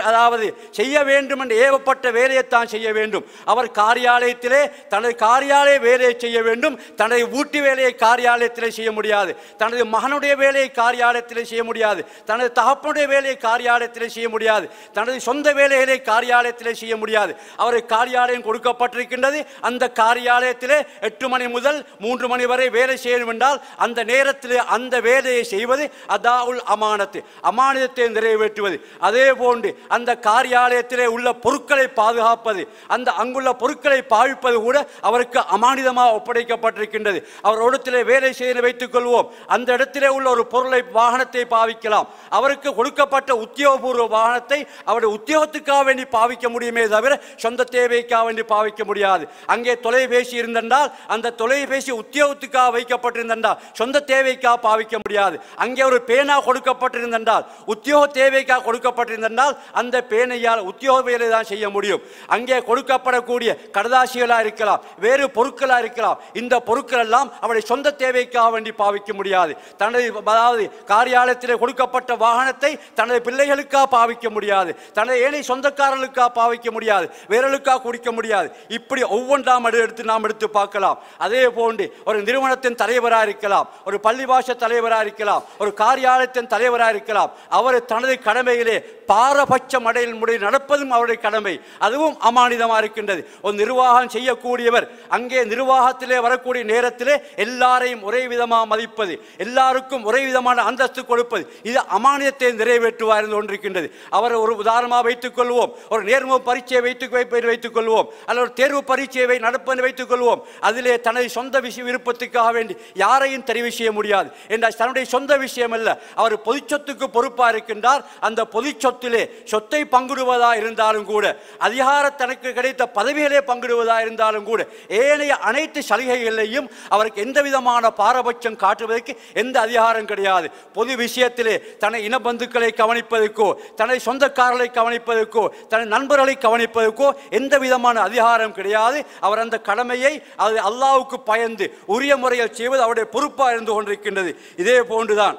அதாவது செய்ய வேண்டும் என்று ஏவப்பட்ட வேலையைத்தான் செய்ய வேண்டும். அவர் காரியாலயத்திலே தனது காரியாலய வேலையை செய்ய வேண்டும். தனது வீட்டு வேலையை காரியாலயத்திலே செய்ய முடியாது. தனது மகனுடைய வேலையை காரியாலயத்திலே செய்ய முடியாது. தனது தகப்பனுடைய வேலையை காரியாலயத்திலே செய்ய முடியாது. தனது சொந்த வேலைகளை காரியாலயத்திலே செய்ய முடியாது. அவருக்கு காரியாலயம் கொடுக்கப்பட்டிருக்கின்றது. அந்த காரியாலயத்திலே 8 மணி முதல் 3 மணி வரை வேலை செய்யணும் என்றால் அந்த நேரத்திலே அந்த வேலையை செய்வது அதாஉல் அமானத்து, அமானிதத்தை நிறைவேற்றுவது. அதே போன்று அந்த காரியாலயத்திலே உள்ள பொருட்களை பாதுகாப்பது, அந்த அங்குள்ள பொருட்களை பாவிப்பது கூட அவருக்கு அமானிதமாக ஒப்படைக்கப்பட்டிருக்கின்றது. அவர் இடத்திலே வேலை செய்ய வைத்துக் கொள்வோம், அந்த இடத்திலே உள்ள ஒரு பொருளை வாகனத்தை பாவிக்கலாம். அவருக்கு கொடுக்கப்பட்ட உத்தியோகபூர்வ வாகனத்தை அவருடைய உத்தியோகத்துக்காக வேண்டி பாவிக்க முடியுமே தவிர சொந்த தேவைக்காக வேண்டி பாவிக்க முடியாது. அங்கே தொலைபேசி இருந்தென்றால் அந்த தொலைபேசி உத்தியோகத்துக்காக வைக்கப்பட்டிருந்தால் சொந்த தேவைக்காக பாவிக்க முடியாது. அங்கே ஒரு பேனா கொடுக்கப்பட்டிருந்தால் உத்தியோக தேவைக்காக கொடுக்கப்பட்டிருந்தால் அந்த பேனையால் உத்தியோக வேலை தான் செய்ய முடியும். அங்கே கொடுக்கப்படக்கூடிய கடதாசிகளாக இருக்கலாம், வேறு பொருட்களாக இருக்கலாம். இந்த பொருட்கள் எல்லாம் அவருடைய சொந்த தேவைக்காக வேண்டி பாவிக்க முடியாது. தனது அதாவது காரியாலயத்தில் கொடுக்கப்பட்ட வாகனத்தை தனது பிள்ளைகளுக்காக பாவிக்க முடியாது, தனது ஏழை சொந்தக்காரர்களுக்காக பாவிக்க முடியாது, வேறலுக்காக குடிக்க முடியாது. இப்படி ஒவ்வொன்றாம் எடுத்து நாம் எடுத்து பார்க்கலாம். அதே போன்று ஒரு நிறுவனத்தின் தலைவராக இருக்கலாம், ஒரு பள்ளிவாச தலைவராக இருக்கலாம், ஒரு காரியாலயத்தின் தலைவராக இருக்கலாம். அவர் தனது கடமையிலே பாரபட்சம் அடையில் முறை நடப்பதும் அவருடைய கடமை, அதுவும் அமானிதமாக இருக்கின்றது. ஒரு நிர்வாகம் செய்யக்கூடியவர் அங்கே நிர்வாகத்திலே வரக்கூடிய நேரத்திலே எல்லாரையும் ஒரே விதமாக மதிப்பது, எல்லாருக்கும் ஒரே விதமான அந்தஸ்து கொடுப்பது, இது அமானியத்தை நிறைவேற்றுவார் என்று கொண்டிருக்கின்றது. அவர் ஒரு உதாரணமாக வைத்துக் கொள்வோம், ஒரு நேர்முக பரீட்சையை வைத்துக் கொள்வோம், அல்லது ஒரு தேர்வு பரீட்சையை நடப்பதை வைத்துக் கொள்வோம். அதிலே தனது சொந்த விருப்பத்துக்காக வேண்டி யாரையும் தெரிவு செய்ய முடியாது என்றால் தன்னுடைய சொந்த விஷயம் அல்ல. அவர் பொது சொத்துக்கு பொறுப்பாக இருக்கின்றார். அந்த பொது சொத்திலே சொத்தை பங்கிடுவதா இருந்தாலும் கூட, அதிகார தனக்கு கிடைத்த பதவிகளே பங்கிடுவதா இருந்தாலும் கூட, ஏனைய அனைத்து சலுகைகளையும் அவருக்கு எந்த விதமான பாரபட்சம் காட்டுவதற்கு எந்த அதிகாரம் கிடையாது. பொது விஷயத்திலே தனது இனபந்துக்களை கவனிப்பதற்கோ, தனது சொந்தக்காரர்களை கவனிப்பதற்கோ, தனது நண்பர்களை கவனிப்பதற்கோ எந்த விதமான அதிகாரம் கிடையாது. அவர் அந்த கடமையை அது அல்லாஹ்வுக்கு பயந்து உரிய முறையில் செய்வது அவருடைய பொறுப்பாக இருந்து கொண்டிருக்கின்றது. இதே போன்றுதான்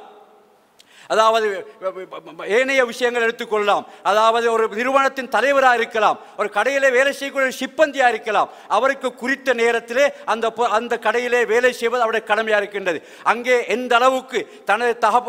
அதாவது ஏனைய விஷயங்கள் எடுத்துக்கொள்ளலாம். அதாவது ஒரு நிறுவனத்தின் தலைவராக இருக்கலாம், ஒரு கடையிலே வேலை செய்யக்கூடிய சிப்பந்தியாக இருக்கலாம். அவருக்கு குறித்த நேரத்திலே அந்த கடையிலே வேலை செய்வது அவருடைய கடமையாக இருக்கின்றது. அங்கே எந்த அளவுக்கு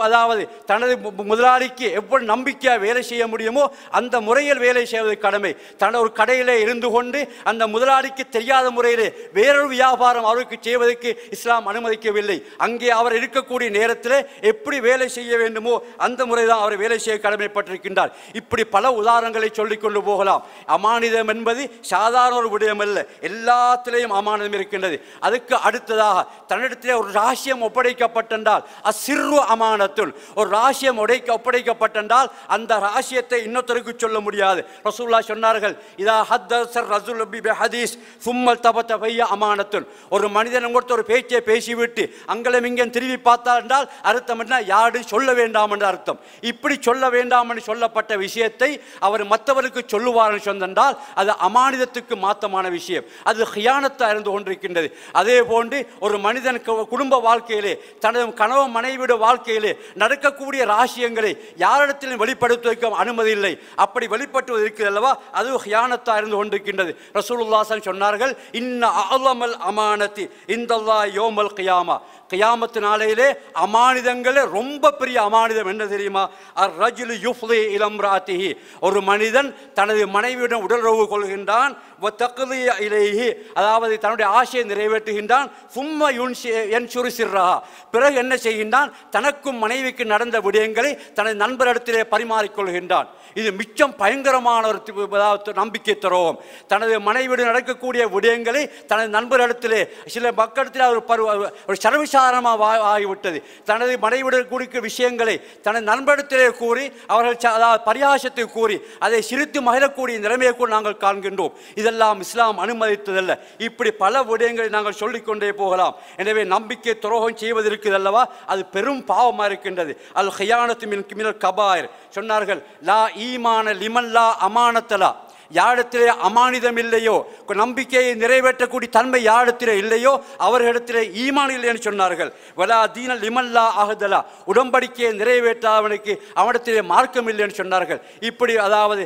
அதாவது தனது முதலாளிக்கு எவ்வளவு நம்பிக்கையாக வேலை செய்ய முடியுமோ அந்த முறையில் வேலை செய்வது கடமை. தனது ஒரு கடையிலே இருந்து கொண்டு அந்த முதலாளிக்கு தெரியாத முறையிலே வேறொரு வியாபாரம் அவருக்கு செய்வதற்கு இஸ்லாம் அனுமதிக்கவில்லை. அங்கே அவர் இருக்கக்கூடிய நேரத்தில் எப்படி வேலை செய்ய வேண்டுமோ அந்த முறைதான் அவர் வேலை செய்ய கடமைப்பட்டிருக்கின்றார். இப்படி பல உதாரணங்களை சொல்லிக் கொண்டு போகலாம். அமானிதம் என்பது சாதாரண ஒரு விடயம் அல்ல, எல்லாத்திலேயும் அமானிதம் இருக்கின்றது. அதுக்கு அடுத்ததாக தன்னிடத்திலே ஒரு ரகசியம் ஒப்படைக்கப்பட்டால் அசிர்ரு அமானத்துல், ஒரு ரகசியம் ஒப்படைக்கப்பட்டால் அந்த ரகசியத்தை இன்னொருத்தருக்கு சொல்ல முடியாது. ரசூலுல்லாஹ் சொன்னார்கள், இதா ஹத்தஸர் ரஜுல் பிஹதீஸ் சும்மல் தபத ஃபைய அமானத்துல். ஒரு மனிதன் உங்கள்கிட்ட ஒரு பேச்சை பேசிவிட்டு அங்கலம் இங்கே திரும்பி பார்த்தால் என்றால் அர்த்தம் என்ன, யாரும் சொல்ல வேண்டாம் வேண்டாம் என்று அர்த்தம். இப்படி சொல்ல வேண்டாம் என்று சொல்லப்பட்ட விஷயத்தை அவர் மற்றவருக்கு சொல்லுவார் சொன்னால் அது அமானிதத்துக்கு மாத்தமான விஷயம், அது ஹியானத்தாக இருந்து கொண்டிருக்கின்றது. அதே போன்று ஒரு மனிதன் குடும்ப வாழ்க்கையிலே தனது கணவ மனைவியோட வாழ்க்கையிலே நடக்கக்கூடிய ரகசியங்களை யாரிடத்திலும் வெளிப்படுத்துவதற்கு அனுமதி இல்லை. அப்படி வெளிப்பட்டுவது இருக்கிறது அல்லவா, அது ஹியானத்தாக இருந்து கொண்டிருக்கின்றது. ரசூலுல்லாஹ் சொன்னார்கள், இன்ன அஅலமல் அமானத்தி இந்தல்லாஹ் யௌமல் கியாமா, கியாமத்து நாளையிலே அமானிதங்களே ரொம்ப பெரிய அமானிதம் என்ன தெரியுமா? அர்-ரஜுலு யுஃப்தி இலா இம்ராத்திஹி, ஒரு மனிதன் தனது மனைவியுடன் உடலுறவு கொள்கின்றான், வ தக்தி இலைஹி, அதாவது தன்னுடைய ஆசையை நிறைவேற்றுகின்றான், சும்ம யன்ஷுரு சிர்ரஹா, பிறகு என்ன செய்கின்றான்? தனக்கும் மனைவிக்கு நடந்த விடயங்களை தனது நண்பரிடத்திலே பரிமாறிக்கொள்கின்றான். இது மிச்சம் பயங்கரமான ஒரு நம்பிக்கை துரோகம். தனது மனைவியுடன் நடக்கக்கூடிய விடயங்களை தனது நண்பரிடத்திலே, சில மக்களிடத்தில் ஒரு சர்வசாதாரணமாக ஆகிவிட்டது. தனது மனைவியுடன் கூடிய விஷயங்களை தனது நண்பரிடத்திலே கூறி அவர்கள் பரிகாசத்தை கூறி அதை சிரித்து மகிழக்கூடிய நிலைமையை கூட நாங்கள் காண்கின்றோம். இதெல்லாம் இஸ்லாம் அனுமதித்ததல்ல. இப்படி பல விடயங்களை நாங்கள் சொல்லிக்கொண்டே போகலாம். எனவே நம்பிக்கை துரோகம் செய்வதற்கு அல்லவா அது பெரும் பாவமாக இருக்கின்றது. அல் ஹியானத்து மினல் கபாயிர் சொன்னார்கள். லா ஈமான லிமன் லா அமானத்தலா, யாரிடத்திலே அமானிதம் இல்லையோ, நம்பிக்கையை நிறைவேற்றக்கூடிய தன்மை யாரிடத்திலே இல்லையோ அவர்களிடத்திலே ஈமான் இல்லை என்று சொன்னார்கள். வலா தீன லிமல்லா அஹதலா, உடன்படிக்கையை நிறைவேற்றாதவனுக்கு அவனிடத்திலே மார்க்கம் இல்லை என்று சொன்னார்கள். இப்படி அதாவது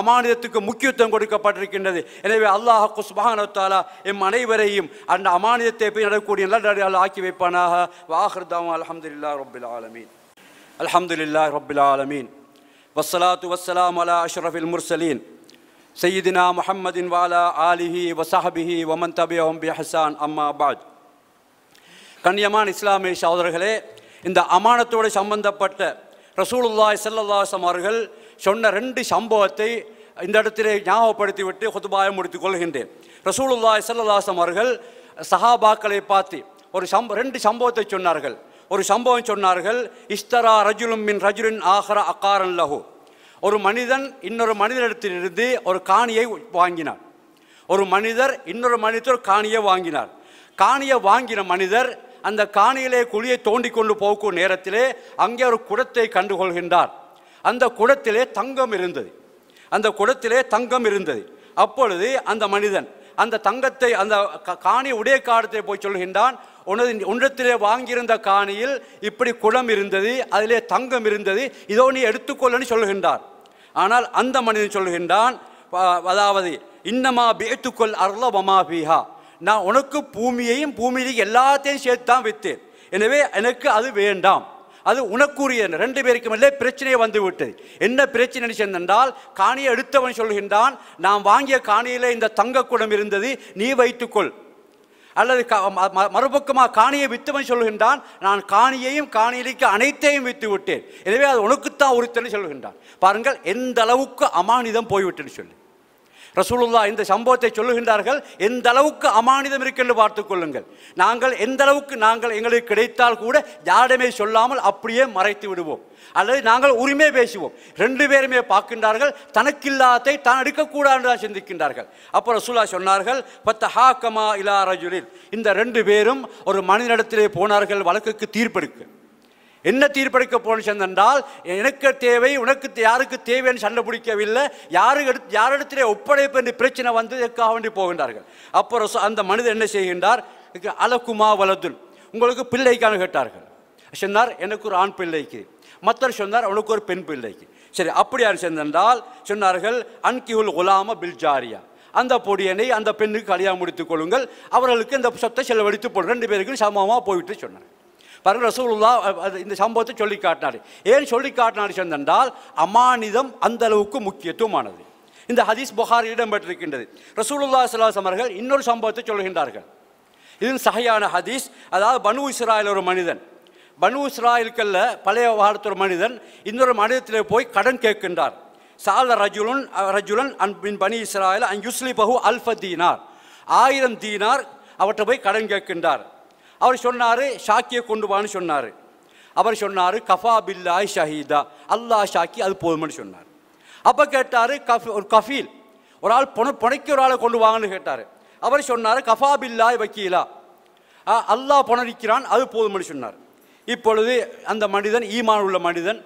அமானிதத்துக்கு முக்கியத்துவம் கொடுக்கப்பட்டிருக்கின்றது. எனவே அல்லாஹ் சுப்ஹானஹு வ தஆலா எம் அனைவரையும் அந்த அமானிதத்தை போய் நடக்கக்கூடிய நல்ல ஆக்கி வைப்பானாக. வாஹிர் தஅவானா அல்ஹம்துலில்லாஹி ரப்பில் ஆலமீன். அல்ஹம்துலில்லாஹி ரப்பில் ஆலமீன். வஸ்ஸலாத்து வஸ்ஸலாமு அலா அஷ்ரஃபில் முர்சலீன் சய்யிதினா முஹம்மதின் வ அலா ஆலிஹி வ ஸஹ்பிஹி வ மன் தபிஅஹும் பி இஹ்சான். அம்மா பஅத். கண்ணியமான இஸ்லாமிய சகோதரர்களே, இந்த அமானத்தோடு சம்பந்தப்பட்ட ரசூலுல்லாஹி ஸல்லல்லாஹு அலைஹி வஸல்லம் அவர்கள் சொன்ன 2 சம்பவத்தை இந்த இடத்திலே ஞாபகப்படுத்திவிட்டு ஹுத்பாவை முடித்துக் கொள்கின்றேன். ரசூலுல்லாஹி ஸல்லல்லாஹு அலைஹி வஸல்லம் அவர்கள் சஹாபாக்களை பார்த்து 2 சம்பவத்தை சொன்னார்கள். ஒரு சம்பவம் சொன்னார்கள். இஸ்தரா ரஜுலும் மின் ரஜுலின் ஆஹர அகாரன் லஹு, ஒரு மனிதன் இன்னொரு மனிதனிடத்திலிருந்து ஒரு காணியை வாங்கினார். ஒரு மனிதர் இன்னொரு மனிதர் காணியை வாங்கினார். காணியை வாங்கின மனிதர் அந்த காணியிலே குழியை தோண்டி கொண்டு போகும் நேரத்திலே அங்கே ஒரு குடத்தை கண்டுகொள்கின்றார். அந்த குடத்திலே தங்கம் இருந்தது. அந்த குடத்திலே தங்கம் இருந்தது. அப்பொழுது அந்த மனிதன் அந்த தங்கத்தை அந்த காணி உடையக்காரத்தை போய் சொல்கின்றான், உன்னிடத்திலே வாங்கியிருந்த காணியில் இப்படி குடம் இருந்தது, அதிலே தங்கம் இருந்தது, இதோ நீ எடுத்துக்கொள்ளன்னு சொல்கின்றார். ஆனால் அந்த மனிதன் சொல்கின்றான், அதாவது இன்னமா பிஅத்துக்குல் அர்ல வமா ஃபீஹா, நான் உனக்கு பூமியையும் பூமியிலே எல்லாத்தையும் சேர்த்து தான் விற்றேன், எனவே எனக்கு அது வேண்டாம், அது உனக்குரிய. 2 பேருக்கும் இல்லை பிரச்சனையை வந்து விட்டது. என்ன பிரச்சனை சென்றால், காணியை எடுத்தவன் சொல்கின்றான், நான் வாங்கிய காணியிலே இந்த தங்கக்குடம் இருந்தது, நீ வைத்துக்கொள். அல்லது மறுபக்கமாக காணியை வித்தவன் சொல்கின்றான், நான் காணியையும் காணியிലേക്ക് அனைத்தையும் வித்து விட்டேன், எனவே அது உனக்குத்தான் உரித்தன்னு சொல்கின்றான். பாருங்கள் எந்த அளவுக்கு அமானிதம் போய்விட்டுன்னு சொல்லி ரசூலுல்லாஹ் இந்த சம்பவத்தை சொல்லுகின்றார்கள். எந்த அளவுக்கு அமானிதம் இருக்கென்று பார்த்துக் கொள்ளுங்கள். நாங்கள் எந்த அளவுக்கு எங்களுக்கு கிடைத்தால் கூட யாரிடமே சொல்லாமல் அப்படியே மறைத்து விடுவோம், அல்லது நாங்கள் உரிமை பேசுவோம். 2 பேருமே பார்க்கின்றார்கள், தனக்கில்லாததை தான் எடுக்கக்கூடாது தான் சிந்திக்கின்றார்கள். அப்போ ரசூலுல்லாஹ் சொன்னார்கள், ஃபத்தஹாகமா இலா ரஜுலின், இந்த 2 பேரும் ஒரு மனிதனிடத்திலே போனார்கள் வழக்குக்கு தீர்ப்பெடுக்க. என்ன தீர்ப்பெடுக்க போன சென்றால், எனக்கு தேவை உனக்கு யாருக்கு தேவைன்னு சண்டை பிடிக்கவில்லை, யாரிடத்திலே ஒப்படைப்பு என்று பிரச்சனை வந்து எதுக்காக வேண்டி போகின்றார்கள். அப்போ அந்த மனிதன் என்ன செய்கின்றார், அலகுமா வலதுல், உங்களுக்கு பிள்ளைக்கான கேட்டார்கள். சொன்னார், எனக்கு ஒரு ஆண் பிள்ளைக்கு. மற்றவர் சொன்னார், அவனுக்கு ஒரு பெண் பிள்ளைக்கு. சரி, அப்படியார் சென்றால் சொன்னார்கள், அன்கிஹுல் குலாம பில் ஜாரியா, அந்த பொடியனை அந்த பெண்ணுக்கு கல்யாணம் முடித்துக் கொள்ளுங்கள், அவர்களுக்கு இந்த சொத்தை செலவழித்து போடும், 2 பேருக்கும் சமமாக போய்விட்டு சொன்னார். பாருங்கள், ரசூலுல்லாஹ் இந்த சம்பவத்தை சொல்லி காட்டினார். ஏன் சொல்லி காட்டினார் என்றால், அமானிதம் அந்த அளவுக்கு முக்கியத்துவமானது. இந்த ஹதீஸ் புகாரி இடம்பெற்றிருக்கின்றது. ரசூலுல்லாஹி ஸல்லல்லாஹு அலைஹி வஸல்லம் அவர்கள் இன்னொரு சம்பவத்தை சொல்கின்றார்கள். இது சஹீஹான ஹதீஸ். அதாவது பனு இஸ்ராயேல் ஒரு மனிதன், பனு இஸ்ராயேலுக்கல்ல பழைய காலத்து ஒரு மனிதன் இன்னொரு மனிதத்திலே போய் கடன் கேட்கின்றார். சால ரஜுலன் அன் பனி இஸ்ராயேல் அன் யுஸ்லிபஹு அல்ஃப தீனார், 1000 தீனார் அவற்றை போய் கடன் கேட்கின்றார். அவர் சொன்னார், ஷாக்கியை கொண்டு வான்னு சொன்னார். அவர் சொன்னார், கஃபா பில்லாஹி ஷஹீதா, அல்லாஹ் ஷாக்கி, அது போதும்னு சொன்னார். அப்போ கேட்டார், ஒரு கஃபீல், ஒரு ஆள் புனைக்கு ஒரு ஆளை கொண்டு வாங்கன்னு கேட்டார். அவர் சொன்னார், கஃபா பில்லாஹி வக்கீலா, அல்லாஹ் புனரிக்கிறான், அது போதும்னு சொன்னார். இப்பொழுது அந்த மனிதன் ஈமான் உள்ள மனிதன்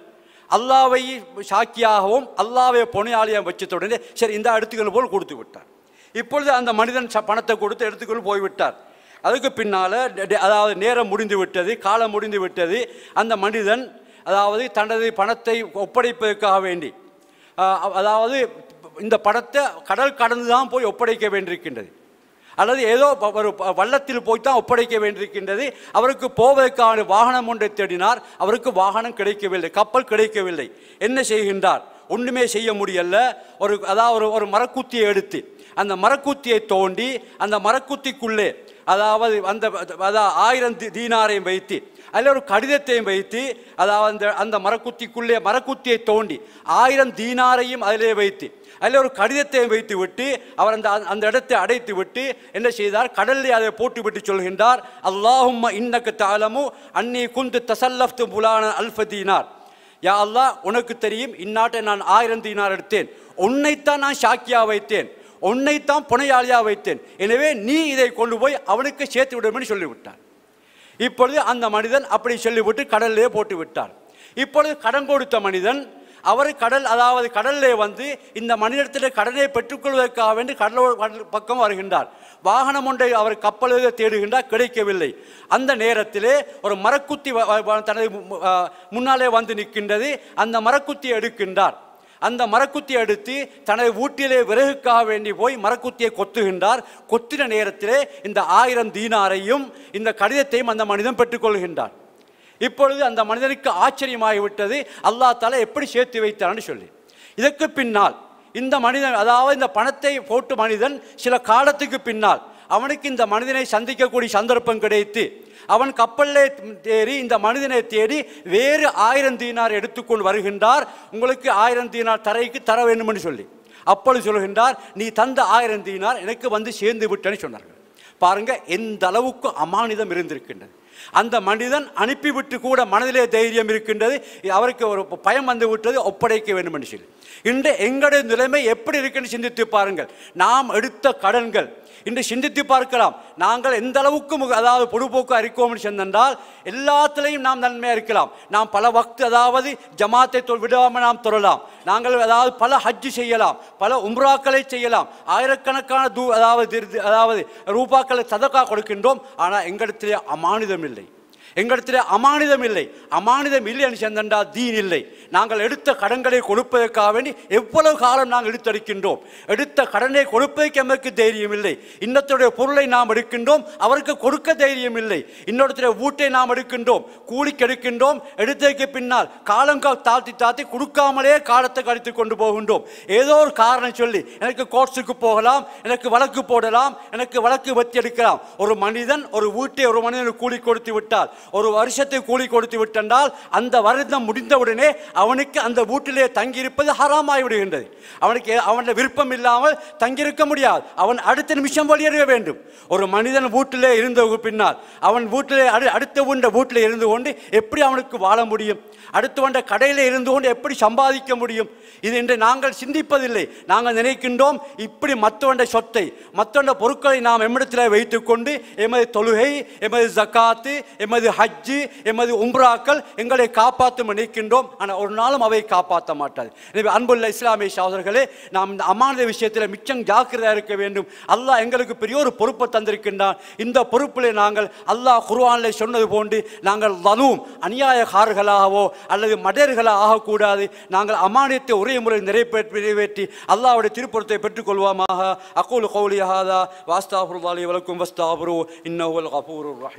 அல்லாவை சாக்கியாகவும் அல்லாவை பொனையாளியாக வச்சதுடனே சரி இந்த எடுத்துக்கொண்டு போல் கொடுத்து விட்டார். இப்பொழுது அந்த மனிதன் பணத்தை கொடுத்து எடுத்துக்கொண்டு போய்விட்டார். அதுக்கு பின்னால் அதாவது நேரம் முடிந்து விட்டது, காலம் முடிந்து விட்டது. அந்த மனிதன் அதாவது தனது பணத்தை ஒப்படைப்பதற்காக வேண்டி அதாவது இந்த பணத்தை கடல் கடந்து தான் போய் ஒப்படைக்க வேண்டியிருக்கின்றது, அல்லது ஏதோ ஒரு வள்ளத்தில் போய் தான் ஒப்படைக்க வேண்டியிருக்கின்றது. அவருக்கு போவதற்கான வாகனம் ஒன்றை தேடினார். அவருக்கு வாகனம் கிடைக்கவில்லை, கப்பல் கிடைக்கவில்லை. என்ன செய்கின்றார்? ஒன்றுமே செய்ய முடியல. அதாவது ஒரு மரக்குத்தியை எடுத்து அந்த மரக்குத்தியை தோண்டி அந்த மரக்குத்திக்குள்ளே அதாவது அந்த 1000 தீனாரையும் வைத்து அதில் ஒரு கடிதத்தையும் வைத்து அதாவது அந்த மரக்குத்திக்குள்ளே மரக்குத்தியை தோண்டி 1000 தீனாரையும் அதிலே வைத்து அதில் ஒரு கடிதத்தையும் வைத்து விட்டு அவர் அந்த இடத்தை அடைத்து விட்டு என்ன செய்தார்? கடலில் அதை போட்டு விட்டு சொல்கின்றார், அல்லாஹும்ம இன்னக தஅலமு அன்னி குந்து தஸல்லஃப்து புலான அல்ஃப தீனார். யா அல்லாஹ், உனக்கு தெரியும் இந்நாட்டை நான் 1000 தீனார் எடுத்தேன், உன்னைத்தான் நான் சாக்கியா வைத்தேன், உன்னைத்தான் புனையாளியாக வைத்தேன், எனவே நீ இதை கொண்டு போய் அவனுக்கு சேர்த்து விடுமென்று சொல்லிவிட்டார். இப்பொழுது அந்த மனிதன் அப்படி சொல்லிவிட்டு கடல்லே போட்டு விட்டார். இப்பொழுது கடன் கொடுத்த மனிதன் அவர் அதாவது கடல்லே வந்து இந்த மனிதத்தில் கடனை பெற்றுக்கொள்வதற்காக வேண்டி கடல் பக்கம் வருகின்றார். வாகனம் ஒன்றை அவர் கப்பலில் தேடுகின்றார், கிடைக்கவில்லை. அந்த நேரத்திலே ஒரு மரக்குத்தி தனது முன்னாலே வந்து நிற்கின்றது. அந்த மரக்குத்தியை எடுக்கின்றார். அந்த மரக்குத்தியை எடுத்து தனது வீட்டிலே விறகுக்காக வேண்டி போய் மரக்குத்தியை கொத்துகின்றார். கொத்தின நேரத்திலே இந்த 1000 தீனாரையும் இந்த கடிதத்தையும் அந்த மனிதன் பெற்றுக்கொள்கின்றார். இப்பொழுது அந்த மனிதனுக்கு ஆச்சரியமாகிவிட்டது, அல்லாஹ் தஆலா எப்படி சேர்த்து வைத்தான்னு சொல்லி. இதற்கு பின்னால் இந்த மனிதன் அதாவது இந்த பணத்தை போட்டு மனிதன் சில காலத்துக்கு பின்னால் அவனுக்கு இந்த மனிதனை சந்திக்கக்கூடிய சந்தர்ப்பம் கிடைத்து அவன் கப்பலிலே தேறி இந்த மனிதனை தேடி வேறு 1000 தீனார் எடுத்துக்கொண்டு வருகின்றார். உங்களுக்கு 1000 தீனார் தர வேண்டும்னு சொல்லி அப்பொழுது சொல்கின்றார், நீ தந்த 1000 தீனார் எனக்கு வந்து சேர்ந்து விட்டேன்னு சொன்னார்கள். பாருங்க எந்த அளவுக்கு அமானிதம் இருந்திருக்கின்றது. அந்த மனிதன் அனுப்பிவிட்டு கூட மனதிலே தைரியம் இருக்கின்றது, அவருக்கு ஒரு பயம் வந்து விட்டது, ஒப்படைக்க வேண்டும் என்று சொல்லி. இன்று எங்களுடைய நிலைமை எப்படி இருக்குன்னு சிந்தித்து பாருங்கள். நாம் எடுத்த கடன்கள் இன்று சிந்தித்து பார்க்கலாம். நாங்கள் எந்த அளவுக்கு அதாவது பொதுப்போக்கு அறிக்கோம்னு சொன்னால் எல்லாத்திலையும் நாம் நன்மையாக இருக்கலாம். நாம் பல வக்து அதாவது ஜமாத்தை விடாமல் நாம் தொழலாம். நாங்கள் அதாவது பல ஹஜ்ஜு செய்யலாம், பல உம்ராக்களை செய்யலாம், ஆயிரக்கணக்கான அதாவது ரூபாக்களை சதகா கொடுக்கின்றோம். ஆனால் எங்களிடத்திலே அமானிதம் இல்லை, எங்களிடத்திலே அமானிதம் இல்லை. அமானிதம் இல்லை என்று சொன்னால் தீன் இல்லை. நாங்கள் எடுத்த கடன்களை கொடுப்பதற்காக வேண்டி எவ்வளவு காலம் நாங்கள் எடுத்தெடுக்கின்றோம். எடுத்த கடனை கொடுப்பதற்கு எமக்கு தைரியம் இல்லை. இன்னத்துடைய பொருளை நாம் எடுக்கின்றோம், அவருக்கு கொடுக்க தைரியம் இல்லை. இன்னொருத்தருடைய வீட்டை நாம் எடுக்கின்றோம், கூலிக்கு எடுக்கின்றோம். எடுத்ததுக்கு பின்னால் காலம் தாழ்த்தி கொடுக்காமலே காலத்தை கழித்து கொண்டு போகின்றோம். ஏதோ ஒரு காரணம் சொல்லி எனக்கு கோர்ட்ஸுக்கு போகலாம், எனக்கு வழக்கு போடலாம், எனக்கு வழக்கு வச்சு எடுக்கலாம். ஒரு மனிதன் ஒரு வீட்டை ஒரு மனிதனுக்கு கூலி கொடுத்து விட்டால், ஒரு வருஷத்தை கூலி கொடுத்து விட்டால் அந்த வருடம் முடிந்தவுடனே அவனுக்கு அந்த வீட்டிலே தங்கியிருப்பது ஹராமாகி விடுகின்றது. அவனுக்கு அவனுடைய விருப்பம் இல்லாமல் தங்கியிருக்க முடியாது. அவன் அடுத்த நிமிஷம் வெளியேற வேண்டும். ஒரு மனிதன் வீட்டிலே இருந்த பின்னால் அவன் வீட்டிலே அடுத்த வீட்டில் இருந்து கொண்டு எப்படி அவனுக்கு வாழ முடியும்? அடுத்தவண்ட கடையில் இருந்து கொண்டு எப்படி சம்பாதிக்க முடியும்? இது இன்று நாங்கள் சிந்திப்பதில்லை. நாங்கள் நினைக்கின்றோம் இப்படி மற்றவண்ட சொத்தை மற்றவண்ட பொருட்களை நாம் எம்மிடத்தில் வைத்துக்கொண்டு எமது தொழுகை, எமது ஜக்காத்து, எமது ஹஜ்ஜு, எமது உம்ராக்கள் எங்களை காப்பாற்றும் நினைக்கின்றோம். ஆனால் ஒரு நாளும் அவை காப்பாற்ற மாட்டாது. எனவே அன்புள்ள இஸ்லாமிய சகோதரர்களே, நாம் இந்த அமானித விஷயத்தில் மிச்சம் ஜாக்கிரதையாக இருக்க வேண்டும். அல்லாஹ் எங்களுக்கு பெரிய ஒரு பொறுப்பை தந்திருக்கின்றான். இந்த பொறுப்பிலே நாங்கள் அல்லாஹ் குர்ஆனிலே சொன்னது போன்று நாங்கள் லலூம் அநியாயக்காரர்களாகவோ அல்லது மடர்களாக ஆகக்கூடாது. நாங்கள் அமானியத்தை ஒரே முறை நிறைவேற்றி அல்லாஹ்வுடைய திருப்பொருத்தை பெற்றுக்கொள்வோமாக. அகூலு கௌலி ஹாதா வஸ்தக்ஃபிருல்லாஹி வலக்கும் வஸ்தக்ஃபிரு இன்னஹு வல் கஃபூருர் ரஹீம்.